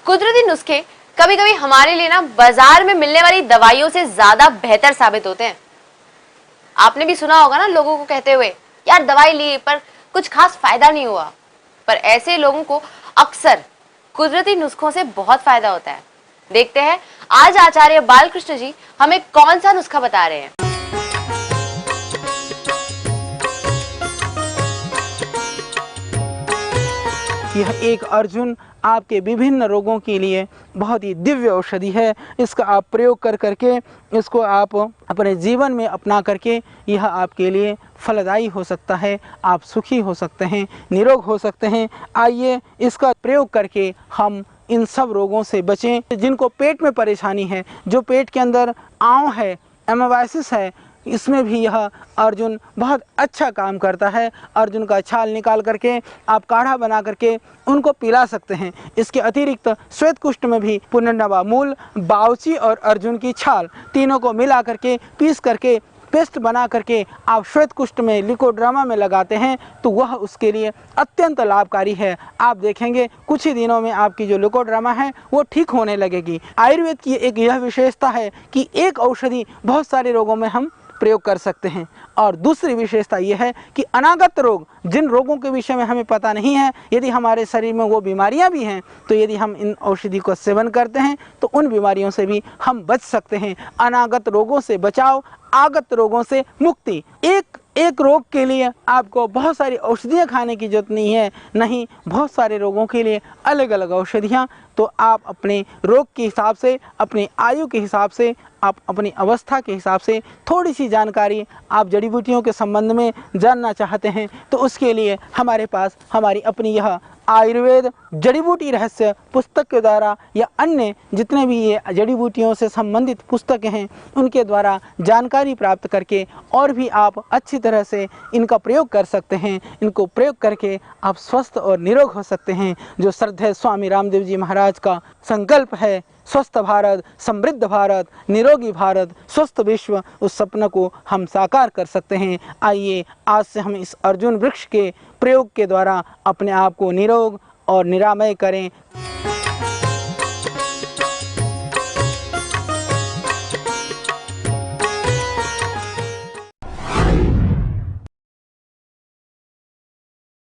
कुदरती नुस्खे कभी कभी हमारे लिए ना बाजार में मिलने वाली दवाइयों से ज्यादा बेहतर साबित होते हैं। आपने भी सुना होगा ना लोगों को कहते हुए, यार दवाई ली पर कुछ खास फायदा नहीं हुआ। पर ऐसे लोगों को अक्सर कुदरती नुस्खों से बहुत फायदा होता है। देखते हैं आज आचार्य बालकृष्ण जी हमें कौन सा नुस्खा बता रहे हैं। यह एक अर्जुन आपके विभिन्न रोगों के लिए बहुत ही दिव्य औषधि है। इसका आप प्रयोग कर करके इसको आप अपने जीवन में अपना करके यह आपके लिए फलदायी हो सकता है। आप सुखी हो सकते हैं, निरोग हो सकते हैं। आइए इसका प्रयोग करके हम इन सब रोगों से बचें। जिनको पेट में परेशानी है, जो पेट के अंदर आंव है, एमोबाइसिस है, इसमें भी यह अर्जुन बहुत अच्छा काम करता है। अर्जुन का छाल निकाल करके आप काढ़ा बना करके उनको पिला सकते हैं। इसके अतिरिक्त श्वेत कुष्ठ में भी पुनर्नवा मूल, बावची और अर्जुन की छाल तीनों को मिला करके पीस करके पेस्ट बना करके आप श्वेत कुष्ठ में लिकोड्रामा में लगाते हैं तो वह उसके लिए अत्यंत लाभकारी है। आप देखेंगे कुछ ही दिनों में आपकी जो लिकोड्रामा है वो ठीक होने लगेगी। आयुर्वेद की एक यह विशेषता है कि एक औषधि बहुत सारे रोगों में हम प्रयोग कर सकते हैं। और दूसरी विशेषता यह है कि अनागत रोग, जिन रोगों के विषय में हमें पता नहीं है, यदि हमारे शरीर में वो बीमारियां भी हैं तो यदि हम इन औषधि का सेवन करते हैं तो उन बीमारियों से भी हम बच सकते हैं। अनागत रोगों से बचाव, आगत रोगों से मुक्ति। एक रोग के लिए आपको बहुत सारी औषधियाँ खाने की जरूरत नहीं है, नहीं, बहुत सारे रोगों के लिए अलग अलग औषधियाँ। तो आप अपने रोग के हिसाब से, अपनी आयु के हिसाब से, आप अपनी अवस्था के हिसाब से थोड़ी सी जानकारी आप जड़ी बूटियों के संबंध में जानना चाहते हैं तो उसके लिए हमारे पास हमारी अपनी यह आयुर्वेद जड़ी बूटी रहस्य पुस्तक के द्वारा या अन्य जितने भी ये जड़ी बूटियों से संबंधित पुस्तकें हैं उनके द्वारा जानकारी प्राप्त करके और भी आप अच्छी तरह से इनका प्रयोग कर सकते हैं। इनको प्रयोग करके आप स्वस्थ और निरोग हो सकते हैं। जो श्रद्धेय स्वामी रामदेव जी महाराज का संकल्प है, स्वस्थ भारत, समृद्ध भारत, निरोगी भारत, स्वस्थ विश्व, उस सपने को हम साकार कर सकते हैं। आइए आज से हम इस अर्जुन वृक्ष के प्रयोग के द्वारा अपने आप को निरोग और निरामय करें।